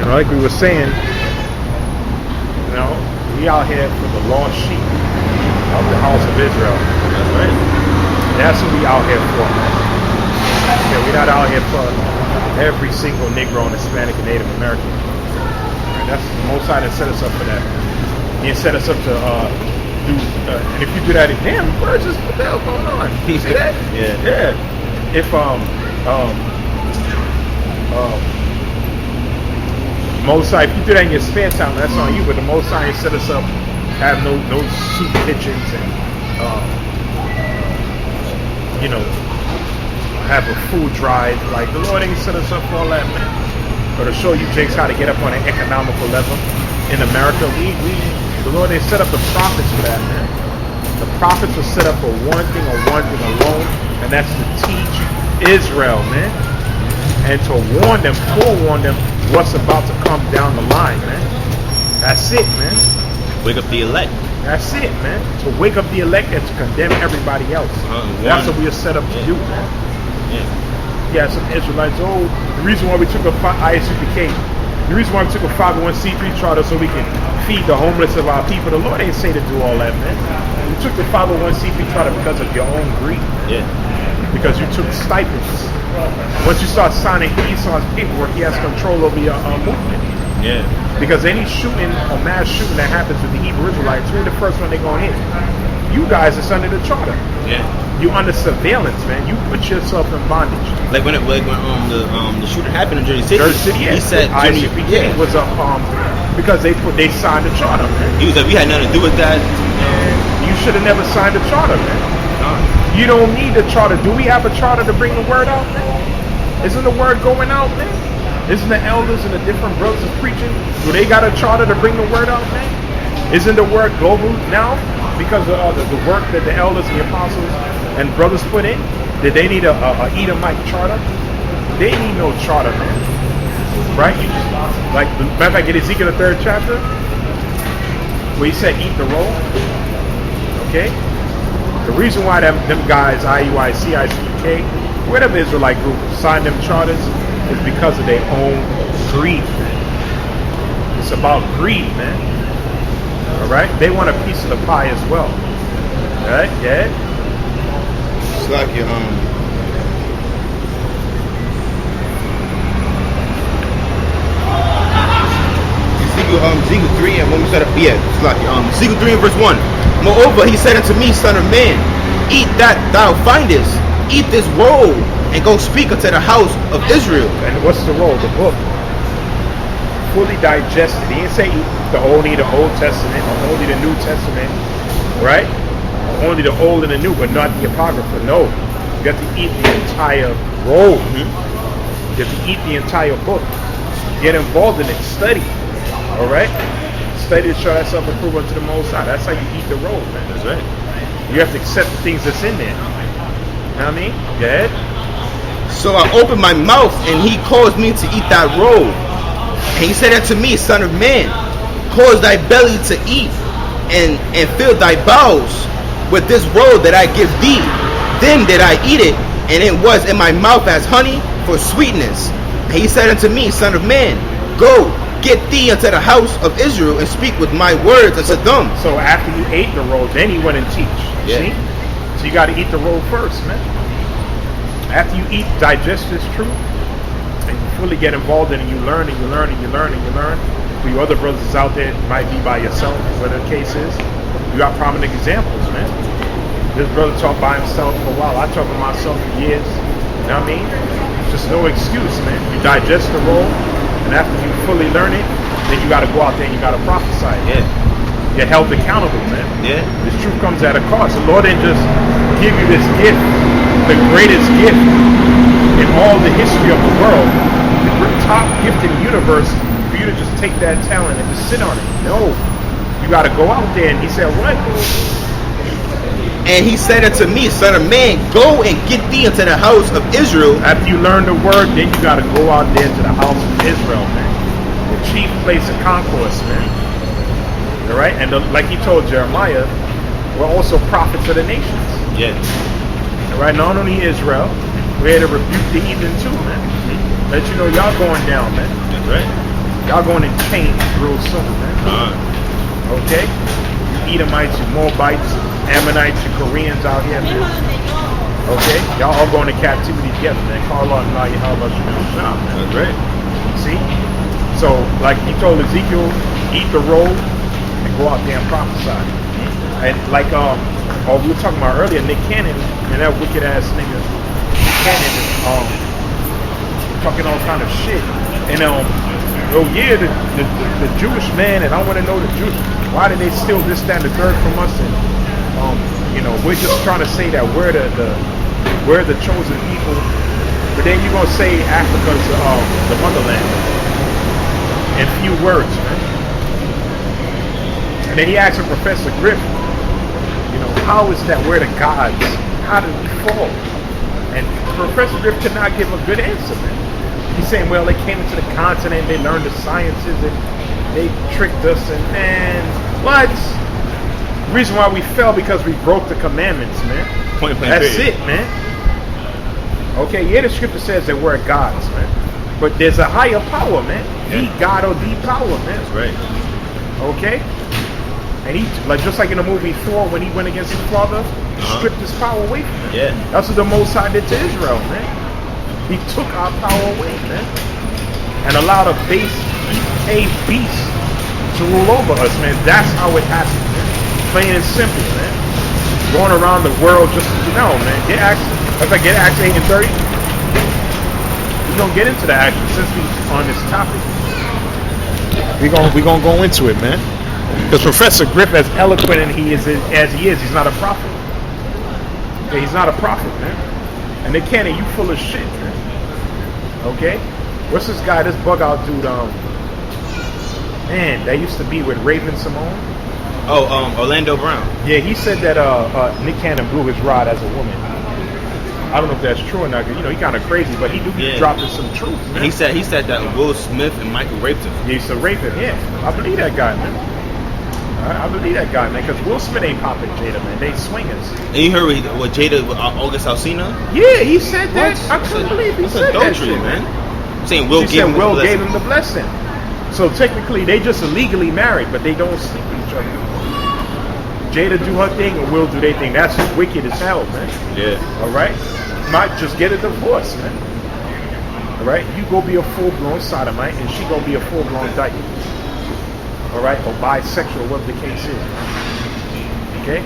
like we were saying, we out here for the lost sheep of the house of Israel. That's right. That's what we out here for, man. Yeah, we're not out here for every single Negro and Hispanic and Native American. And that's the Most High that set us up for that. He set us up to do, and if you do that, damn, birds, just what the hell going on? You see that? Yeah. If Most High, if you do that in your spare time, that's on you. But the Most High set us up, have no soup kitchens and have a food drive. Like the Lord ain't set us up for all that, man. But to show you Jakes how to get up on an economical level in America, the Lord ain't set up the prophets for that, man. The prophets were set up for one thing alone, and that's to teach Israel, man, and to forewarn them what's about to come down the line, man. That's it, man. Wake up the elect. That's it, man. To wake up the elect and to condemn everybody else. That's what we are set up to do, man. Yeah, some Israelites. The reason why we took a ISUPK, the reason why we took a 501c3 charter so we can feed the homeless of our people. The Lord ain't say to do all that, man. We took the 501c3 charter because of your own greed. Yeah. Because you took stipends. Once you start signing Esau's paperwork, he has control over your movement. Yeah. Because any shooting or mass shooting that happens with the Hebrew Israelites, we're the first one they're going to hit. You guys is under the charter. Yeah. You under surveillance, man. You put yourself in bondage. Like when the shooting happened in Jersey City. Yeah. He said ICPK was because they signed the charter, man. He was like, we had nothing to do with that. And you should have never signed the charter, man. You don't need the charter. Do we have a charter to bring the word out, man? Isn't the word going out, man? Isn't the elders and the different brothers preaching? Do they got a charter to bring the word out, man? Isn't the word global now? Because of the work that the elders and the apostles and brothers put in? Did they need a Edomite charter? They need no charter, man. Right? You just, like, matter of fact, in Ezekiel the 3rd chapter, where he said, eat the roll. Okay? The reason why them guys, IUIC, ICUK, whatever Israelite group signed them charters is because of their own greed, man. It's about greed, man. Alright? They want a piece of the pie as well. Alright? Yeah? It's like Ezekiel 3 and when we said it's like Ezekiel 3 and verse 1. Moreover, he said unto me, son of man, eat that thou findest, eat this roll, and go speak unto the house of Israel. And what's the roll? The book. Fully digested. He didn't say eat only the Old Testament or only the New Testament, right? Or only the Old and the New, but not the Apocrypha. No. You have to eat the entire roll. You have to eat the entire book. Get involved in it. Study. Alright? Study to show thyself approved unto the Most High. That's how you eat the roll, man. That's right. You have to accept the things that's in there. You know what I mean? Go ahead. So I opened my mouth, and he caused me to eat that roll. And he said unto me, son of man, cause thy belly to eat, and fill thy bowels with this roll that I give thee. Then did I eat it, and it was in my mouth as honey for sweetness. And he said unto me, son of man, go, get thee unto the house of Israel, and speak with my words unto them. So after you ate the roll, then he went and teach. Yeah. See? So you got to eat the roll first, man. After you eat, digest this truth, and you fully get involved in it, and you learn and you learn and you learn and you learn. For you other brothers out there, it might be by yourself, whatever the case is. You got prominent examples, man. This brother talked by himself for a while. I talked by myself for years. You know what I mean? Just no excuse, man. You digest the roll, and after you fully learn it, then you got to go out there and you got to prophesy. Yeah. You're held accountable, man. Yeah. This truth comes at a cost. The Lord didn't just give you this gift, the greatest gift in all the history of the world, the top gift in the universe, for you to just take that talent and just sit on it. No. You got to go out there. And he said, what? And he said unto me, son of man, go and get thee into the house of Israel. After you learn the word, then you got to go out there to the house of Israel, man. The chief place of concourse, man. All right? And like he told Jeremiah, we're also prophets of the nations. Yeah. All right? Not only Israel, we're here to rebuke the heathen too, man. Let you know y'all going down, man. That's right. Y'all going to change real soon, man. Okay? You Edomites, you Moabites, Ammonites, you Koreans out here, man. Okay? Y'all all going to captivity together, man. Call on Yahawashi, man. That's right. See? So, like he told Ezekiel, eat the roll and go out there and prophesy. And like we were talking about earlier, Nick Cannon and that wicked ass nigga Nick Cannon is talking all kind of shit. And the Jewish man, and I want to know the Jews, why did they steal this, that, and the third from us? And we're just trying to say that we're the chosen people. But then you're gonna say Africa's the motherland in few words, man. And then he asked Professor Griff, how is that we're the gods? How did we fall? And Professor Griff could not give a good answer, man. He's saying, well, they came into the continent, they learned the sciences, and they tricked us, and man, what? The reason why we fell because we broke the commandments, man. That's it, man. Okay, yeah, the scripture says that we're gods, man. But there's a higher power, man. The God or the power, man. That's right. Okay? And he, just like in the movie Thor, when he went against his father, he stripped his power away from him. Yeah. That's what the Most High did to Israel, man. He took our power away, man. And allowed a beast to rule over us, man. That's how it happened, man. Plain and simple, man. Going around the world just, man. Get Acts 8 and 30. We're going to get into that actually since we're on this topic. We're gonna go into it, man. Because Professor Griff, as eloquent as he is, he's not a prophet. Okay, he's not a prophet, man. And they can't, you full of shit, man. Okay? What's this guy, this bug out dude, man, that used to be with Raven Simone? Orlando Brown. Yeah, he said that Nick Cannon blew his rod as a woman. I don't know if that's true or not, because, he kind of crazy, but he do be dropping some truth, man. He said that Will Smith and Michael raped him. He used to rape him, yeah. I believe that guy, man. I believe that guy, man, because Will Smith ain't popping Jada, man. They swingers. And you heard what Jada with August Alsina? Yeah, he said that. I couldn't believe he said that shit, man. Saying Will gave him the blessing. So technically, they just illegally married, but they don't sleep with each other. Jada do her thing and Will do their thing. That's just wicked as hell, man. Yeah. All right? Might just get a divorce, man. All right? You go be a full-blown sodomite, and she go be a full-blown dyke. All right? Or bisexual, whatever the case is. Okay?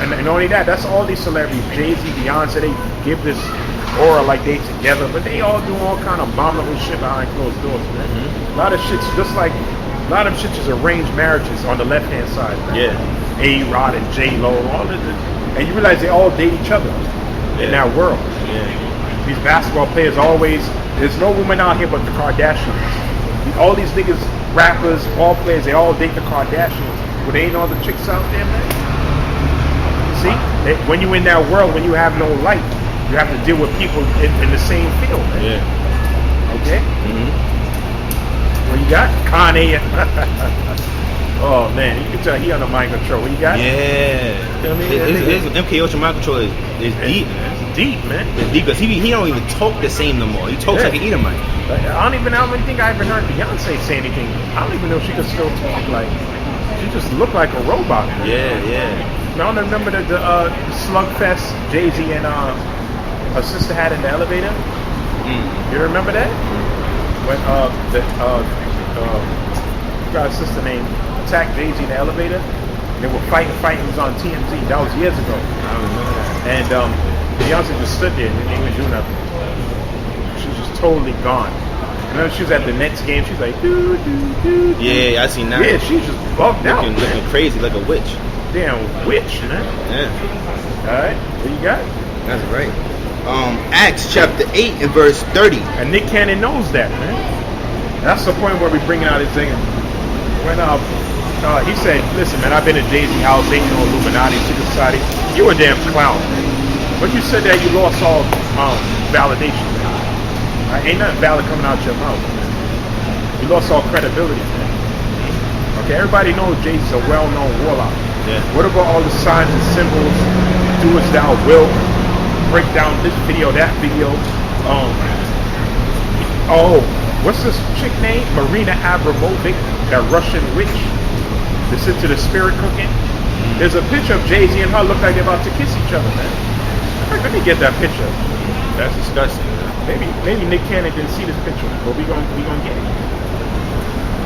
And only that, that's all these celebrities. Jay-Z, Beyonce, they give this aura like they together, but they all do all kind of abominable shit behind closed doors, man. Mm-hmm. A lot of shit's just like, a lot of shit is arranged marriages on the left-hand side, man. Yeah. A-Rod and J-Lo, all of it. And you realize they all date each other in that world. Yeah. These basketball players always, there's no woman out here but the Kardashians. All these niggas, rappers, ball players, they all date the Kardashians. But they ain't all the chicks out there, man. See? When you in that world, when you have no light, you have to deal with people in the same field, man. Yeah. Okay? Mm-hmm. What you got? Kanye. Oh, man. You can tell he under mind control. What you got? Yeah. You know what I mean? His MK Ultra mind control is deep, man. It's deep, man. It's deep because he don't even talk the same no more. He talks like an Edomite. I don't even think I ever heard Beyonce say anything. I don't even know if she could still talk. Like, she just looked like a robot, man. Yeah. I don't remember the slugfest Jay-Z and her sister had in the elevator. You remember that? When got a sister named attacked Jay-Z in the elevator. They were fighting. It was on TMZ. That was years ago. I don't remember that. And Beyonce just stood there and didn't even do nothing. She was just totally gone. Remember, she was at the Nets game. She was like, doo. Yeah, I seen that. Yeah, she just bugged out. Looking crazy like a witch. Damn witch, man. Yeah. All right, what you got? That's right. Acts chapter 8 and verse 30. And Nick Cannon knows that, man. That's the point where we bringing out his thing. When he said, "Listen, man, I've been at Jay-Z house. They ain't no Illuminati, secret society. You a damn clown, man. But you said that you lost all validation. Man. Ain't nothing valid coming out your mouth. Man. You lost all credibility, man. Okay, everybody knows Jay-Z's a well-known warlock. Yeah. What about all the signs and symbols? Do as thou wilt. Break down this video, that video. What's this chick name? Marina Abramovic, that Russian witch. That's into the spirit cooking. There's a picture of Jay-Z and her look like they're about to kiss each other, man. Let me get that picture. That's disgusting. Maybe Nick Cannon didn't see this picture, but we gonna get it.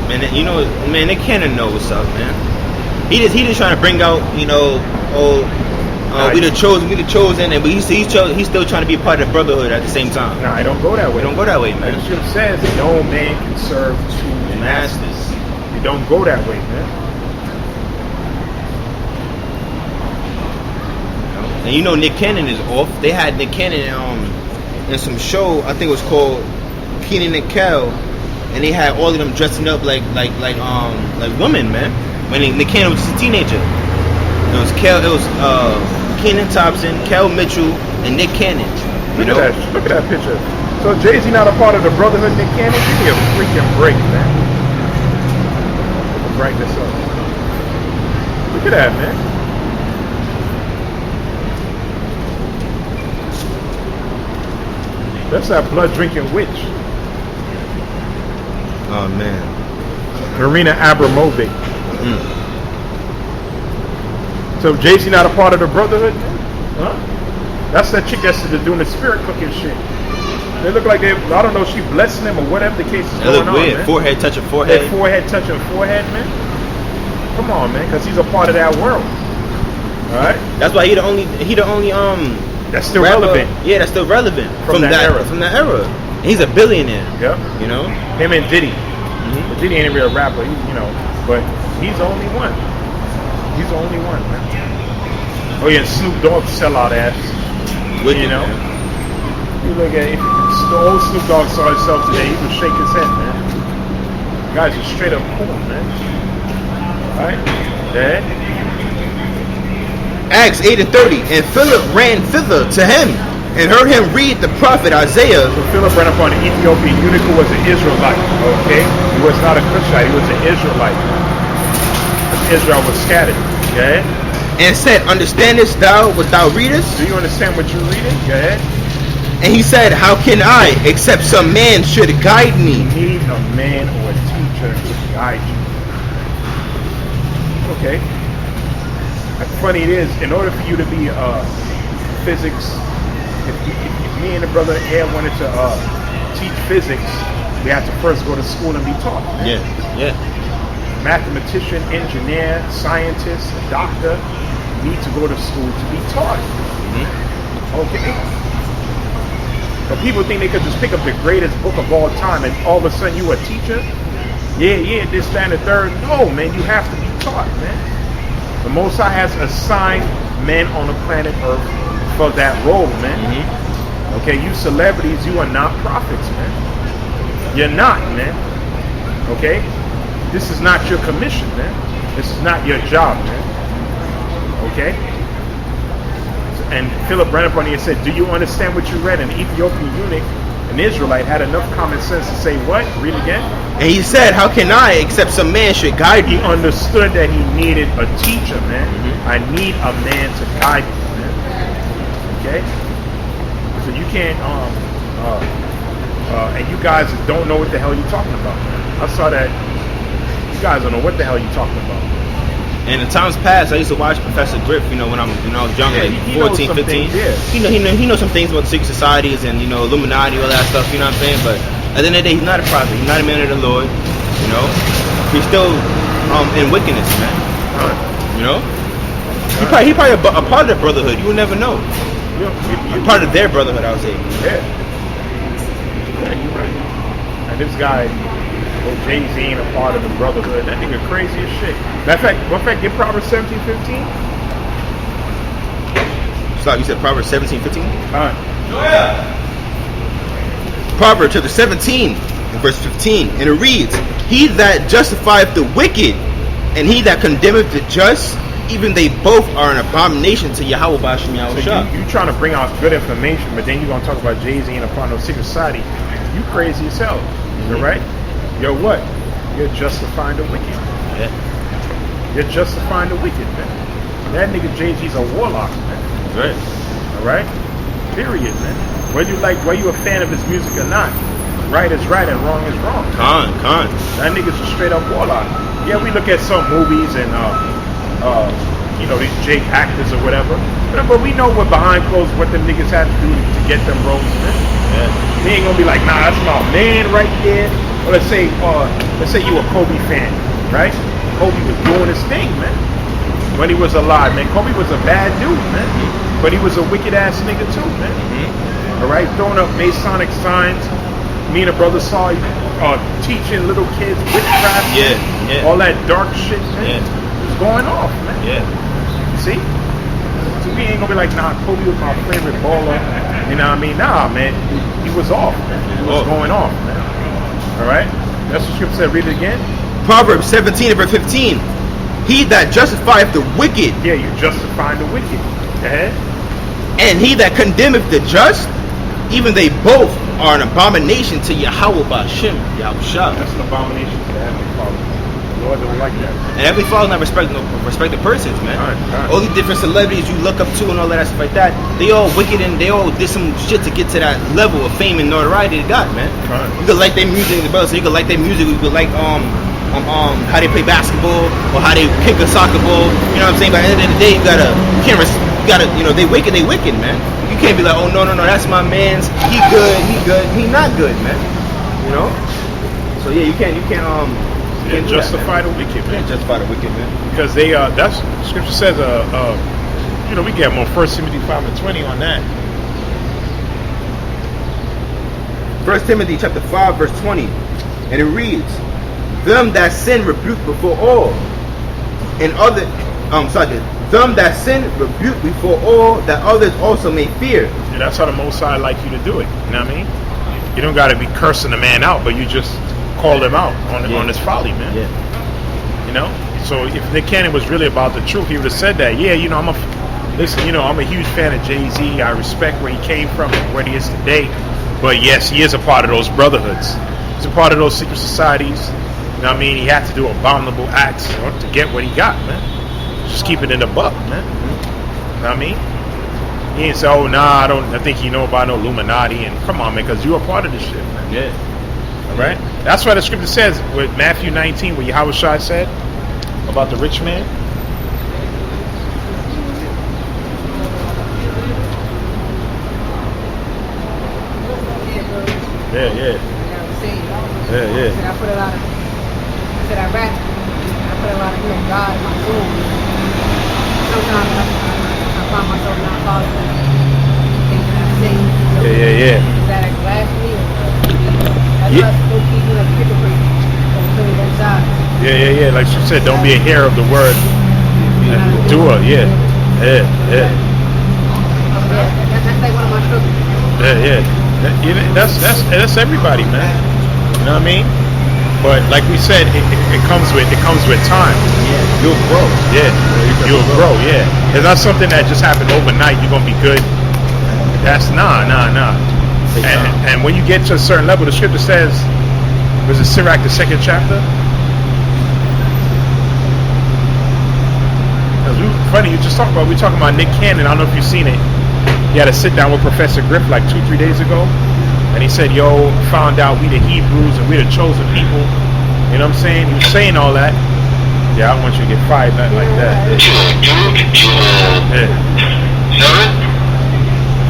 Man, you know, man, Nick Cannon knows what's up, man. He just trying to bring out, you know, we the chosen, and but he's still trying to be a part of the brotherhood at the same time. Nah, I don't go that way. We don't go that way, man. The scripture says no man can serve two masters. You don't go that way, man. And you know Nick Cannon is off. They had Nick Cannon in some show, I think it was called Kenan and Kel, and they had all of them dressing up like women, man. When Nick Cannon was just a teenager. It was Kenan Thompson, Kel Mitchell, and Nick Cannon. Look at that picture. So Jay-Z not a part of the brotherhood, Nick Cannon? Give me a freaking break, man. Let's write this up. Look at that, man. That's that blood-drinking witch. Oh, man. Marina Abramovic. So Jay-Z not a part of the brotherhood, man? Huh? That's that chick that's doing the spirit cooking shit. They look like I don't know if she blessing them or whatever the case is going on, weird. Man. Forehead touching forehead. That forehead touching forehead, man. Come on, man, because he's a part of that world. All right? That's why he the only That's still rapper, relevant. Yeah, that's still relevant From that era. From that era. And he's a billionaire. Yep. You know? Him and Diddy. But Diddy ain't really a rapper, but he's the only one. He's the only one, man. Oh yeah, Snoop Dogg sellout ass. Wicked, You know? man. You look at the old Snoop Dogg saw himself today, he would shake his head, man. The guy's a straight up cool, man. Alright? Yeah. Acts 8:30, and Philip ran thither to him and heard him read the prophet Isaiah. So Philip ran upon an Ethiopian eunuch who was an Israelite. Okay? He was not a Cushite, he was an Israelite. Israel was scattered. Okay? And said, understandest thou what thou readest? Do you understand what you're reading? Go ahead. And he said, how can I, except some man should guide me? You need a man or a teacher to guide you. Okay. Funny it is, in order for you to be physics, if me and the brother Ed wanted to teach physics, we had to first go to school and be taught. Yeah. Mathematician, engineer, scientist, doctor need to go to school to be taught. Okay. But people think they could just pick up the greatest book of all time and all of a sudden you a teacher? Yeah, this, that, and the third. No, man, you have to be taught, man. The Most High has assigned men on the planet Earth for that role, man. Okay, you celebrities, you are not prophets, man. You're not, man. Okay? This is not your commission, man. This is not your job, man. Okay? And Philip ran up on you and said, do you understand what you read? An Ethiopian eunuch, an Israelite, had enough common sense to say, what? Read again. And he said, how can I, except some man should guide me? He understood that he needed a teacher, man. I need a man to guide me, man. Okay? So you can't, and you guys don't know what the hell you're talking about, man. I saw that. You guys don't know what the hell you're talking about. And in times past, I used to watch Professor Griff, when I was young, like he 14, knows 15. Things, yeah. He knows some things about secret societies and, Illuminati, all that stuff, you know what I'm saying? But at the end of the day, he's not a prophet. He's not a man of the Lord, He's still in wickedness, man. He probably a part of the brotherhood. You will never know. A part of their brotherhood, I would say. Yeah, you're right. And this guy, Jay-Z ain't a part of the brotherhood. That nigga crazy as shit. Matter of fact, get Proverbs 17:15. Stop, you said Proverbs 17:15? Yeah. Proverbs chapter 17, verse 15. And it reads, he that justifieth the wicked, and he that condemneth the just, even they both are an abomination to Yahawah and Yahawashi. So you trying to bring out good information, but then you're going to talk about Jay-Z and a part of no secret society. You crazy as hell. Right? You're what? You're justifying the wicked. Yeah. You're justifying the wicked, man. That nigga Jay-Z's a warlock, man. Right. Alright? Period, man. Whether you a fan of his music or not, right is right and wrong is wrong. Con. That nigga's a straight up warlock. Yeah, we look at some movies and you know, these Jake actors or whatever. But we know what behind closed what them niggas had to do to get them roles, man. Yeah. They ain't gonna be like, nah, that's my man right there. Or let's say you a Kobe fan, right? Kobe was doing his thing, man. When he was alive, man. Kobe was a bad dude, man. But he was a wicked ass nigga too, man. All right, throwing up Masonic signs. Me and a brother saw teaching little kids witchcraft. Yeah. All that dark shit, man. Yeah. It was going off, man. Yeah. See? So we ain't gonna be like, nah, Kobe was my favorite baller. You know what I mean? Nah, man. He was off, man. He was going off, man. All right? That's what scripture said. Read it again. Proverbs 17 verse 15. He that justifieth the wicked. Yeah, you justifying the wicked. Go ahead. And he that condemneth the just, even they both are an abomination to Yahawah Yahawashi. That's an abomination to the Heavenly Father. The Lord don't like that. And Heavenly Father not respect the persons, man. Right. All these different celebrities you look up to and all that stuff like that, they all wicked and they all did some shit to get to that level of fame and notoriety they got, man. Right. You could like their music, so you could like their music, you could like how they play basketball or how they kick a soccer ball. You know what I'm saying? But at the end of the day, you gotta, you know, they wicked, man. You can't be like, oh no, that's my man's. He good, he not good, man. You know? So yeah, you can't justify the wicked, man. Justify the wicked, man. Because they that's scripture says you know, we get more 1 Timothy 5 and 20 on that. 1 Timothy chapter 5 verse 20, and it reads, them that sin rebuke before all, and other them that sin rebuke before all, that others also may fear. Yeah, that's how the Most High like you to do it. You know what I mean? You don't got to be cursing the man out, but you just call him out on his folly, man. Yeah. You know? So if Nick Cannon was really about the truth, he would have said that. Yeah, you know, I'm a huge fan of Jay-Z. I respect where he came from and where he is today. But yes, he is a part of those brotherhoods. He's a part of those secret societies. You know what I mean? He had to do abominable acts to get what he got, man. Just keep it in the buck, man. You know what I mean? He ain't say, oh, nah, I think you know about no Illuminati. And come on, man, because you're a part of this shit, man. Yeah. All right? That's why the scripture says, with Matthew 19, what Yahawashi said about the rich man. Yeah. I put a lot of, I rap, I put a lot of, God in my soul. Sometimes I find myself not following things that I say. Yeah. Is that a blasphemy or that's why I still keep hypocrite on both sides. Yeah. Like she said, don't be a hearer of the word. Doer, yeah. That's like one of my struggles. Yeah. That's everybody, man. You know what I mean? But like we said, it comes with time. Yeah. You'll grow. Yeah, you'll grow. Yeah, it's not something that just happened overnight. You're gonna be good. That's nah. And when you get to a certain level, the scripture says, was it Sirach, the 2nd chapter? Funny, we talking about Nick Cannon. I don't know if you've seen it. He had a sit down with Professor Griff like 2-3 days ago. And he said, yo, found out we the Hebrews and we the chosen people. You know what I'm saying? He was saying all that. Yeah, I don't want you to get fired, nothing like that.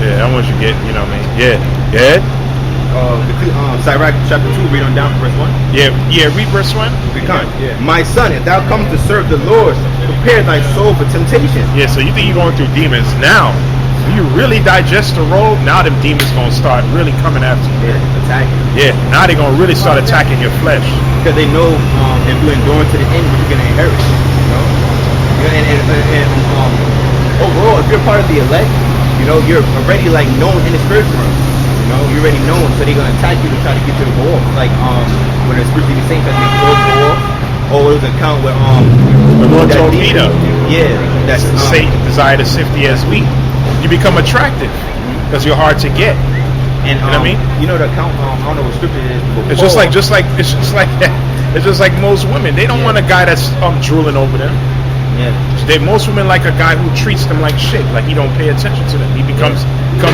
Yeah, I want you to get, you know what I mean? Yeah. Sirach chapter 2, read on down verse 1. Yeah, read verse 1. Yeah. My son, if thou come to serve the Lord, prepare thy soul for temptation. Yeah, so you think you're going through demons now. If you really digest the road, now them demons gonna start really coming after you. Yeah, attacking. Yeah, now they're gonna really start attacking your flesh. Because they know if you endure to the end, what you're gonna inherit. You know? And overall, if you're part of the elect, you know, you're already like known in the spiritual realm. You know, you're already known, so they're gonna attack you to try to get to the wall. Like when the spiritually saints that they close the wall. Or it was an account where the Lord told Peter, yeah, that's Satan desire to sift thee as wheat. You become attractive because you're hard to get. And you know what I mean? You know the account. I don't know what scripture it is. It's just like most women. They don't want a guy that's drooling over them. Yeah. Most women like a guy who treats them like shit. Like he don't pay attention to them. He becomes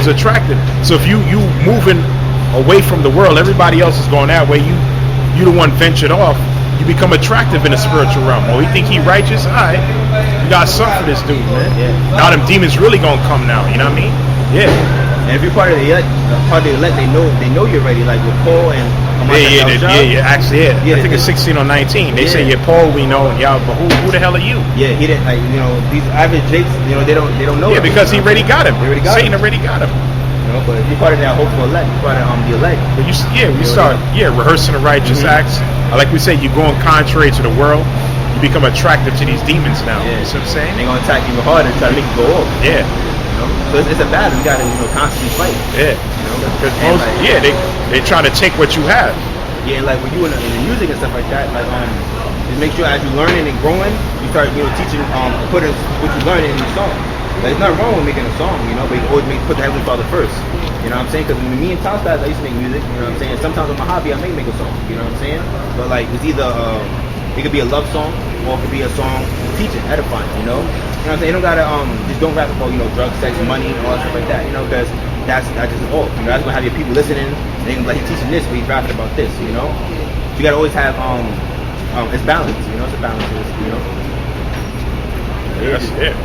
attractive. So if you moving away from the world. Everybody else is going that way. You the one ventured off. You become attractive in the spiritual realm. Oh, you think he righteous? All right, you got something for this dude, man. Yeah. Now them demons really gonna come now. You know what I mean? Yeah. And if you're part of the elect, they know you're ready. Like with Paul and Actually, I think it's 16 or 19. They say, yeah, Paul, we know, and y'all, but who the hell are you? Yeah, he didn't, like, you know, these average jakes, you know, they don't know. Yeah, because he already got him. Satan him. already got him. You know, but if you're part of that hopeful elect, you're part of the elect. But we start rehearsing the righteous acts. Like we say, you're going contrary to the world. You become attracted to these demons now. Yeah. You see what I'm saying? And they're gonna attack you even harder, try to make you go off. Yeah. You know? So it's a battle. You gotta, you know, constantly fight. Yeah. You know? Because they try to take what you have. Yeah, like when you in the music and stuff like that, like just make sure as you're learning and growing, you start, you know, teaching, putting what you learn in your song. Like, there's nothing wrong with making a song, you know, but you always put the Heavenly Father first. You know what I'm saying? Because when me and Tom started, I used to make music. You know what I'm saying? Sometimes on my hobby, I may make a song. You know what I'm saying? But like, it's either it could be a love song or it could be a song teaching, edifying. You know? You know what I'm saying? You don't gotta just don't rap about, you know, drugs, sex, money, and all that stuff like that. You know, because that's just all. You know, that's gonna have your people listening. They can like, he's teaching this, but he's rapping about this. You know? You gotta always have it's balance. You know, it's a balance. You know? That's it.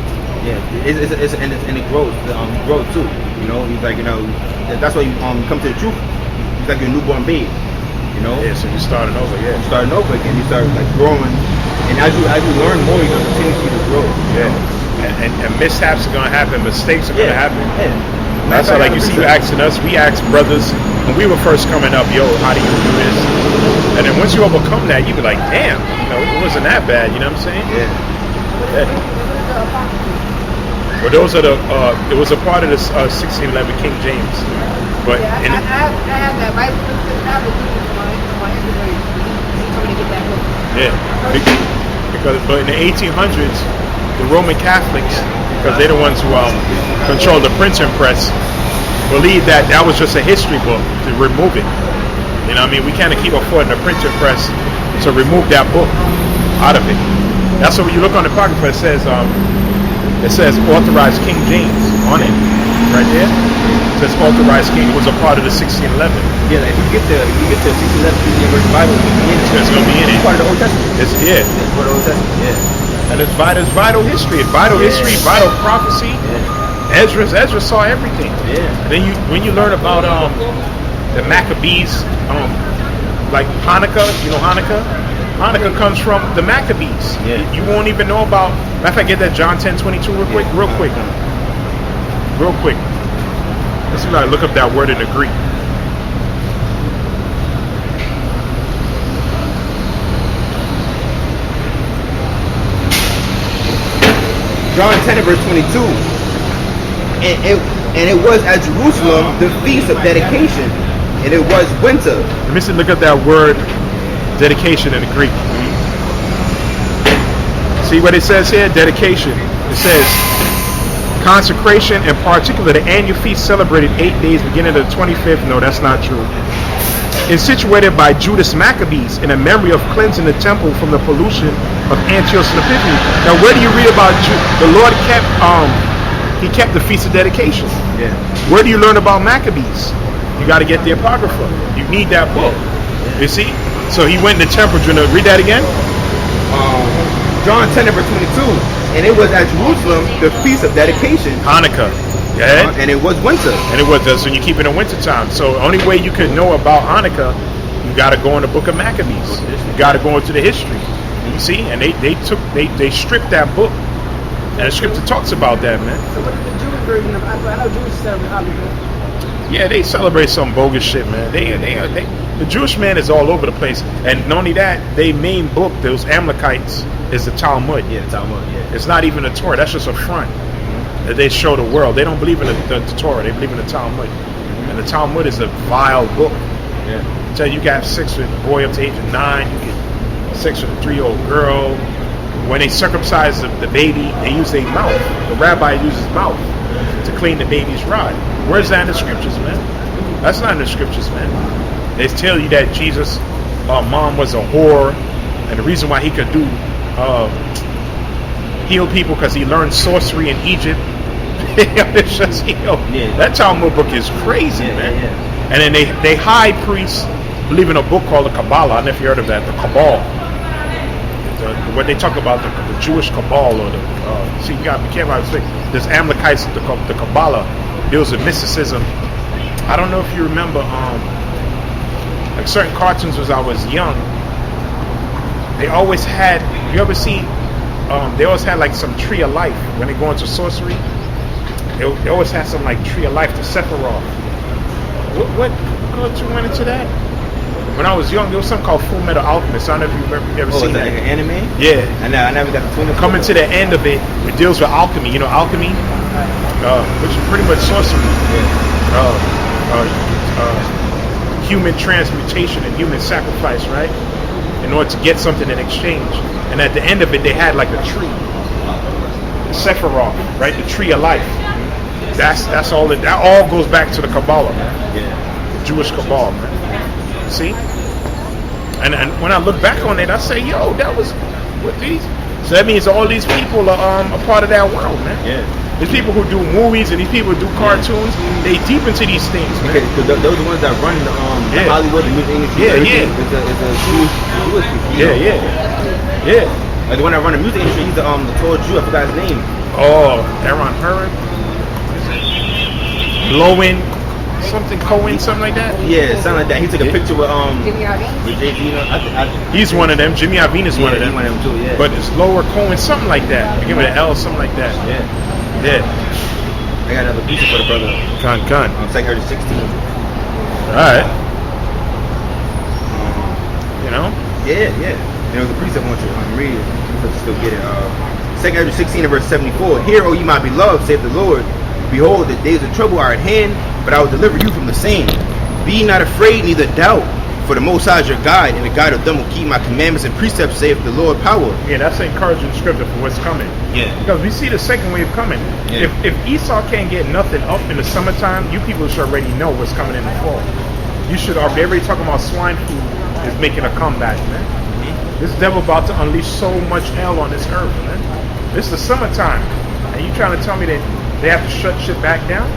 Yeah, and it grows. Grows too. You know, he's like, you know, that's why you come to the truth. He's like your newborn babe. You know. Yeah, so you're starting over. Yeah, you're starting over again. You start like growing, and as you learn more, you're gonna continue to grow. Yeah, and mishaps are gonna happen. Mistakes are gonna happen. Yeah. That's why, like you see, you asking us. We asked brothers when we were first coming up. Yo, how do you do this? And then once you overcome that, you be like, damn, you know, it wasn't that bad. You know what I'm saying? Yeah. Well, those are it was a part of the 1611 King James. But I had that right. I have a dude on my Instagram. He told me to get that book. Yeah, but in the 1800s, the Roman Catholics, because they're the ones who control the printing press, believed that was just a history book to remove it. You know what I mean? We can't keep affording the printing press to remove that book out of it. That's why when you look on the Apocrypha, it says authorized King James on it, right there. It says authorized King. It was a part of the 1611. Yeah, like if you get to 1611 verse Bible, it's going to be in it. It's part of the Old Testament. It's part of the Old Testament. Yeah. And it's vital history. It's vital history, vital prophecy. Yeah. Ezra saw everything. Yeah. Then when you learn about the Maccabees, like Hanukkah, you know Hanukkah. Hanukkah comes from the Maccabees. Yeah. You won't even know about. Matter of fact, get that John 10:22 real quick. Let's see if I look up that word in the Greek. John 10 verse 22. And it was at Jerusalem the feast of dedication, and it was winter. Let me see. Look at that word dedication in the Greek. See what it says here? Dedication. It says consecration, in particular the annual feast celebrated 8 days beginning of the 25th. No, that's not true. Instituted by Judas Maccabees in a memory of cleansing the temple from the pollution of Antiochus Epiphanes. Now, where do you read about the Lord kept the feast of dedication? Yeah. Where do you learn about Maccabees? You got to get the Apocrypha. You need that book. You see? So he went in the temple. Read that again. John 10 verse 22. And it was at Jerusalem the feast of dedication. Hanukkah. Yeah. And it was winter. And it was so you keep it in winter time. So the only way you could know about Hanukkah, you got to go in the book of Maccabees. You got to go into the history. You see, and they stripped that book, and the scripture talks about that, man. So what is the Jewish version of? I know Jews celebrate Hanukkah. Yeah, they celebrate some bogus shit, man. The Jewish man is all over the place, and not only that, their main book, those Amalekites, is the Talmud. Yeah, the Talmud. Yeah. It's not even the Torah. That's just a front that they show the world. They don't believe in the Torah. They believe in the Talmud, and the Talmud is a vile book. Yeah. Tell you got sex with a boy up to age of 9. You get sex with a 3-year-old girl. When they circumcise the baby, they use their mouth. The rabbi uses mouth to clean the baby's rod. Where's that in the scriptures, man? That's not in the scriptures, man. They tell you that Jesus' mom was a whore, and the reason why he could heal people because he learned sorcery in Egypt. It's just, that Talmud book is crazy, man. Yeah. And then they high priests believe in a book called the Kabbalah. I don't know if you heard of that, the Kabbalah. What they talk about, the Jewish Kabbalah, or the see, you got to be careful how to say. There's Amalekites, the Kabbalah deals with mysticism. I don't know if you remember, like certain cartoons when I was young. They always had. You ever seen? They always had like some tree of life when they go into sorcery. They always had some like tree of life, the Sephiroth. What cartoon went into that? When I was young, there was something called Full Metal Alchemist. I don't know if you've ever seen that. Like an anime? Yeah. I never got the tune. Coming to the end of it, it deals with alchemy. You know, alchemy, which is pretty much sorcery. Human transmutation and human sacrifice, right? In order to get something in exchange. And at the end of it, they had like a tree, the Sephiroth, right? The tree of life. That's all. That all goes back to the Kabbalah, man. Yeah. The Jewish Kabbalah, man. See? And when I look back on it, I say, yo, that was what these. So that means all these people are a part of that world, man. Yeah. These people who do movies and these people who do cartoons, they deep into these things, man. Okay, so those are the ones that run the Hollywood, the music industry. Yeah. It's a Jewish people. Yeah. Like the one that run the music industry, he's the tall Jew. I forgot his name. Oh, Aaron Hurd. Blowing. Something Cohen, something like that. Yeah, something like that. He took a picture with Jimmy Iovine. with Jay-Z. He's one of them. Jimmy Iovine is one of them. He's one of them too. Yeah. But it's Lower Cohen, something like that. Give it an L, something like that. Yeah. I got another picture for the brother. Gun. Second 16. All right. You know. Yeah. And it was a precept I want you to read it. So you still get it. Second 16 and verse 74. Hear, O ye my beloved, saith the Lord. Behold, the days of trouble are at hand, but I will deliver you from the same. Be not afraid, neither doubt, for the Most High is your guide, and the guide of them will keep my commandments and precepts, saith the Lord power. Yeah, that's an encouraging scripture for what's coming. Yeah. Because we see the second wave coming. Yeah. If Esau can't get nothing up in the summertime, you people should already know what's coming in the fall. You should already. Everybody talking about swine flu is making a comeback, man. Mm-hmm. This devil about to unleash so much hell on this earth, man. This is the summertime, and you trying to tell me that they have to shut shit back down?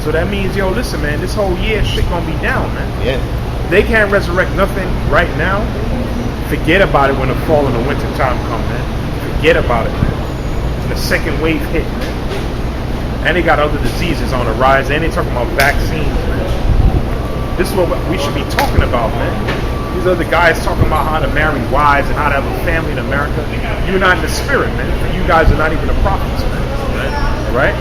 So that means, yo, listen, man, this whole year shit gonna be down, man. Yeah. They can't resurrect nothing right now. Forget about it when the fall and the winter time come, man. Forget about it, man. And the second wave hit, man. And they got other diseases on the rise, and they talking about vaccines, man. This is what we should be talking about, man. These other guys talking about how to marry wives and how to have a family in America. You're not in the spirit, man. You guys are not even the prophets, man. Right?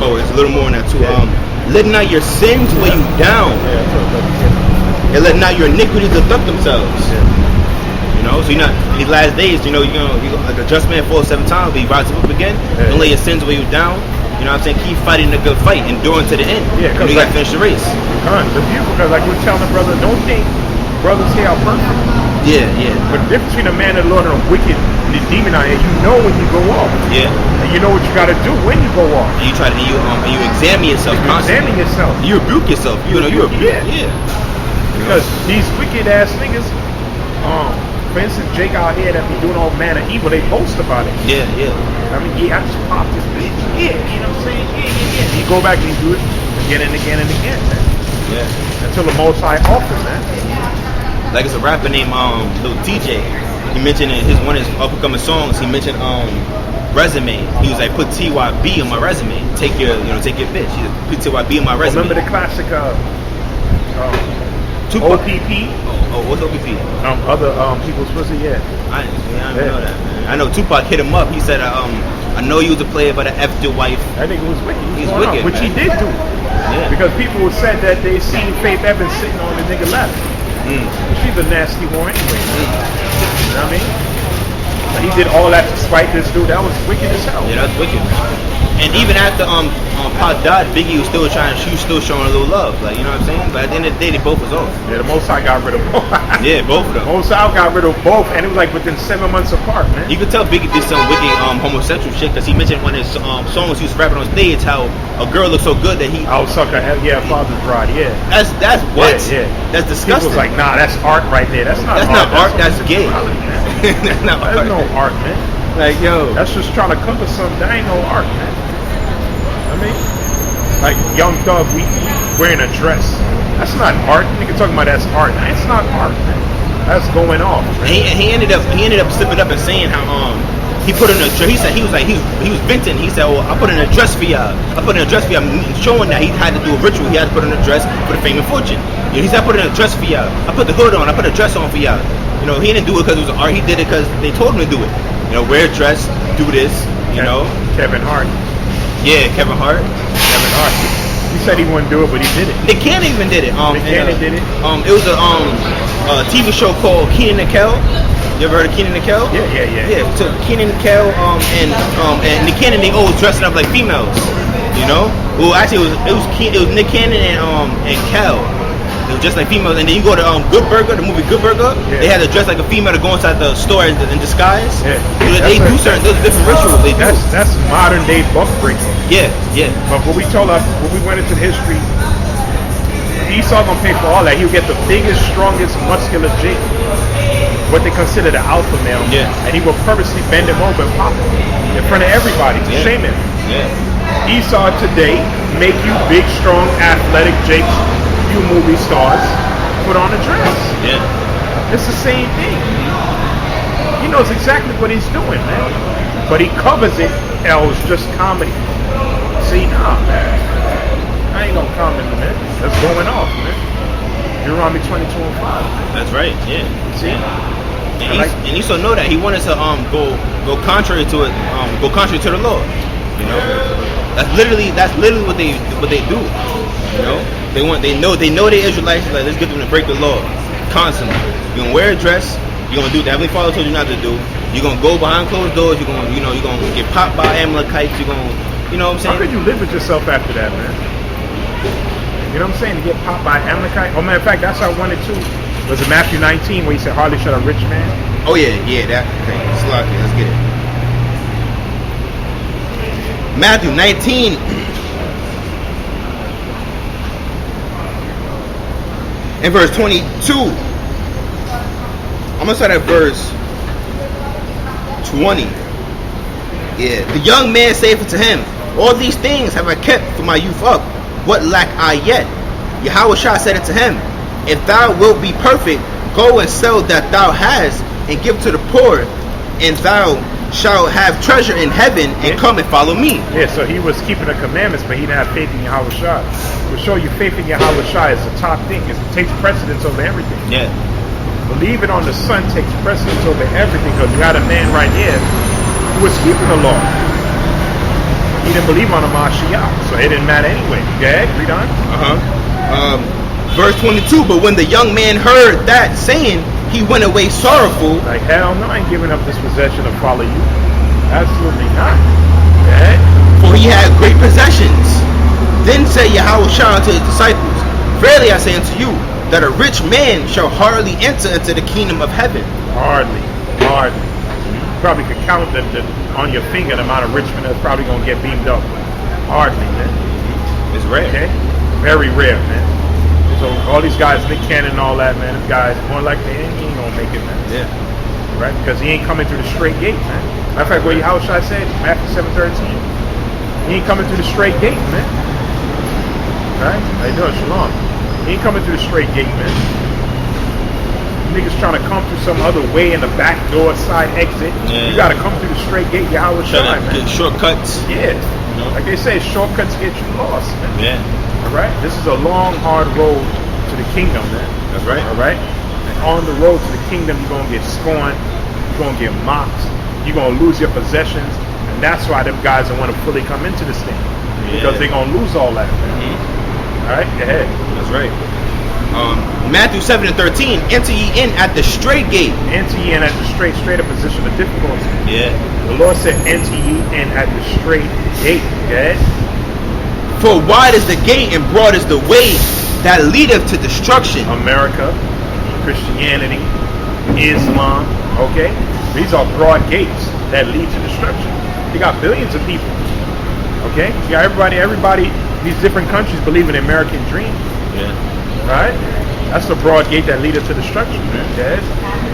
Oh, it's a little more than that too. Let not your sins weigh you down, and let not your iniquities affect themselves. You know, so you're not in these last days. You know, like a just man falls 7 times, but he rises up again. Don't let your sins weigh you down. You know what I'm saying? Keep fighting the good fight, enduring to the end. Yeah, because you got to finish the race. The beautiful, because like we're telling brother, don't think brothers here are perfect. Yeah. But the difference between a man and the Lord and a wicked and the demon out here, you know when you go off. Yeah. And you know what you got to do when you go off. And you try to you examine yourself constantly. Examine yourself. You rebuke yourself. You rebuke. Yeah. Because these wicked ass niggas, for instance, Jake out here that be doing all manner of evil, they boast about it. Yeah. I mean, I just popped this bitch. Yeah, you know what I'm saying? Yeah. You go back and you do it again and again and again, man. Yeah. Until the Most High offers, man. Like it's a rapper named Lil TJ. He mentioned in one of his up-and-coming songs, he mentioned resume. He was like, put TYB on my resume. Take your bitch. He said, put TYB on my resume. Remember the classic Tupac. OPP? Oh, what's OPP? Other people's pussy, yeah. I didn't know that, man. I know Tupac hit him up. He said, I know you was a player, but I effed your wife. That nigga was wicked. He's wicked, which man. he did do. Yeah. Because people said that they seen Faith Evans sitting on the nigga left. She's a nasty one anyway. You know what I mean? But he did all that to spite this dude. That was wicked as hell. Yeah, that's wicked, man. And even after Pac died, Biggie was still showing a little love, like, you know what I'm saying? But at the end of the day, they both was off. Yeah, the Most High got rid of both. Yeah, both of them. Most High got rid of both, and it was like within 7 months apart, man. You could tell Biggie did some wicked homosexual shit, because he mentioned one of his songs he was rapping on stage how a girl looked so good that he... Oh, sucker, yeah, Father's Bride, yeah. That's what? Yeah. That's disgusting. People was like, nah, that's art right there. That's not art, that's gay. That's not art. That's no art, man. Like, yo. That's just trying to compass something. That ain't no art, man. I mean, Like Young Thug, we wearing a dress. That's not art. Nigga talking about that's art. That's not art, man. That's going off. Man. He ended up slipping up and saying how he put in a dress. He was venting. He said, "Oh, I put in a dress for y'all. I put in a dress for y'all," showing that he had to do a ritual. He had to put in a dress for the fame and fortune. You know, he said, "I put in a dress for y'all. I put the hood on. I put a dress on for y'all." You know, he didn't do it because it was art. He did it because they told him to do it. You know, wear a dress, do this. You know, Kevin Hart. Yeah, Kevin Hart. Kevin Hart. He said he wouldn't do it, but he did it. Nick Cannon even did it. Nick Cannon did it. It was a TV show called Kenan and Kel. You ever heard of Kenan and Kel? Yeah. So Kenan and Kel and Nick Cannon, they always dressing up like females. You know? Well, actually, it was Nick Cannon and Kel. They were just like females. And then you go to Good Burger, the movie Good Burger. Yeah. They had to dress like a female to go inside the store in disguise. Yeah. They do certain different rituals. They do. That's modern day buck breaking. Yeah. But what we went into history, Esau gonna pay for all that. He'll get the biggest, strongest, muscular Jake, what they consider the alpha male. Yeah. And he will purposely bend him over and pop him in front of everybody to shame him. Yeah. Esau today make you big, strong, athletic Jakes, you movie stars, put on a dress. Yeah. It's the same thing. He knows exactly what he's doing, man. But he covers it as just comedy. See, nah, man. I ain't gonna comment on that. That's going off, man. Deuteronomy 22:5. That's right. Yeah. See? And Esau know that he wanted to go contrary to it, go contrary to the law. You know, that's literally what they do. You know, they know the Israelites. Like, let's get them to break the law constantly. You're gonna wear a dress. You're gonna do what the Heavenly Father told you not to do. You're gonna go behind closed doors. You're gonna get popped by Amalekites. You're gonna, you know what I'm saying? How could you live with yourself after that, man? You know what I'm saying? To get popped by Amalekite. Oh, matter of fact, that's how I wanted to. Was it Matthew 19 where he said, "Hardly shall a rich man"? Oh yeah, that thing. Slocky, let's get it. Matthew 19. In verse 22. I'm gonna start at verse 20. Yeah. The young man saith unto him, "All these things have I kept from my youth up. What lack I yet?" Yahawashi said unto him, "If thou wilt be perfect, go and sell that thou hast, and give to the poor, and thou shalt have treasure in heaven, and come and follow me." Yeah, so he was keeping the commandments, but he didn't have faith in Yahawashi. To show you faith in Yahawashi is the top thing. It takes precedence over everything. Yeah. Believing on the Son takes precedence over everything, because you got a man right here who was keeping the law. He didn't believe on a Mashiach, so it didn't matter anyway. Go ahead, read on. Verse 22. But when the young man heard that saying, he went away sorrowful. Like, hell no, I ain't giving up this possession to follow you. Absolutely not. Go ahead. For he had great possessions. Then said Yahawashi unto his disciples, "Verily I say unto you, that a rich man shall hardly enter into the kingdom of heaven." Hardly. You probably could count on your finger the amount of rich men that's probably going to get beamed up. Hardly, man. It's rare. Okay? Very rare, man. So all these guys, Nick Cannon and all that, man, this guy's more likely he ain't going to make it, man. Yeah. Right? Because he ain't coming through the straight gate, man. Matter of fact, what Yahawashi said, Matthew 7:13, he ain't coming through the straight gate, man. Right? How you doing? Shalom. He ain't coming through the straight gate, man. Niggas trying to come through some other way in the back door, side exit. Yeah. You got to come through the straight gate, Yahawashi, Try to man. get shortcuts. Yeah. No. Like they say, shortcuts get you lost, man. Yeah. All right? This is a long, hard road to the kingdom, man. That's right. All right? And on the road to the kingdom, you're going to get scorned. You're going to get mocked. You're going to lose your possessions. And that's why them guys don't want to fully come into this thing. Because they're going to lose all that, man. All right? Go ahead. That's right. Matthew 7:13. Enter ye in at the straight gate. Enter ye in at the straight up position of difficulty. Yeah. The Lord said, enter ye in at the straight gate. Go ahead. For wide is the gate and broad is the way that leadeth to destruction. America, Christianity, Islam, okay? These are broad gates that lead to destruction. You got billions of people, okay? You got everybody, these different countries believe in the American dream, Yeah. right? That's the broad gate that leadeth to destruction, man. Yes?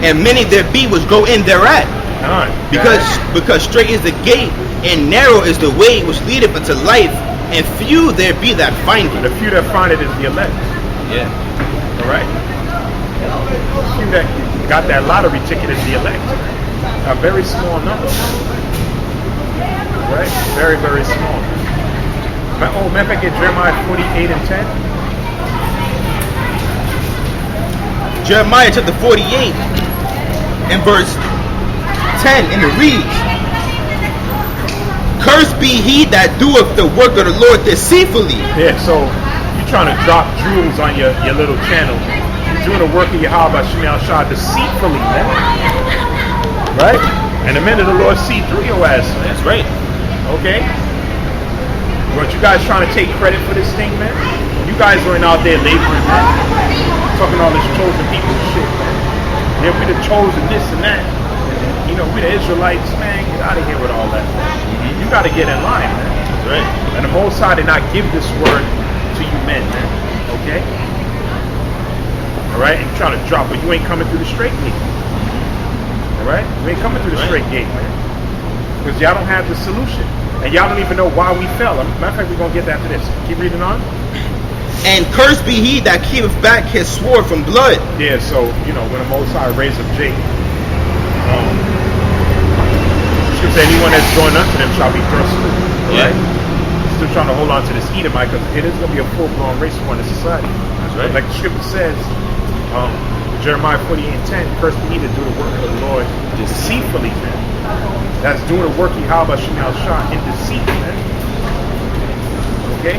And many there be which go in thereat. None. Because straight is the gate and narrow is the way which leadeth unto life, and few there be that find The it. few that find it is the elect. Yeah. All right. The few that got that lottery ticket is the elect. A very small number. Right? Very, very small. Oh, remember I get Jeremiah 48 and 10? Jeremiah chapter 48 and verse 10, and it reads, "Cursed be he that doeth the work of the Lord deceitfully." Yeah, so you're trying to drop jewels on your little channel. You're doing the work of Yahawah deceitfully, man. Right? And the men of the Lord see through your ass, man. That's right. Okay? But you guys trying to take credit for this thing, man? You guys weren't out there laboring, man. Talking all this chosen people shit, man. Yeah, we the chosen this and that. You know, we the Israelites, man. Get out of here with all that, man. You got to get in line, man. That's right. And the Most High did not give this word to you men, man. Okay? Alright? And you're trying to drop, but you ain't coming through the straight gate. Alright? You ain't coming through the straight gate, man. Because y'all don't have the solution. And y'all don't even know why we fell. Matter of fact, we're going to get after this. Keep reading on. "And cursed be he that keepeth back his sword from blood." Yeah, so, you know, when the Most High raised up Jacob, scripture, anyone that's joined unto them shall be thrust through. Yeah. Right? Still trying to hold on to this Edomite because it is going to be a full-blown race war in the society. That's right. Like the scripture says, Jeremiah 48 and 10, "Cursed be he to do the work of the Lord deceitfully," man. That's doing the work of Yahawah in deceit, man. Okay?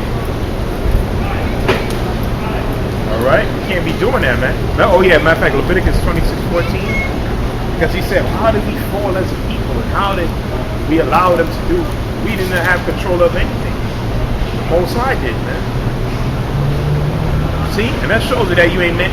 Alright? You can't be doing that, man. Oh yeah, matter of fact, Leviticus 26:14. Because he said, how did we fall as a people? And how did we allow them to do? We didn't have control of anything. The Most High did, man. See? And that shows you that you ain't meant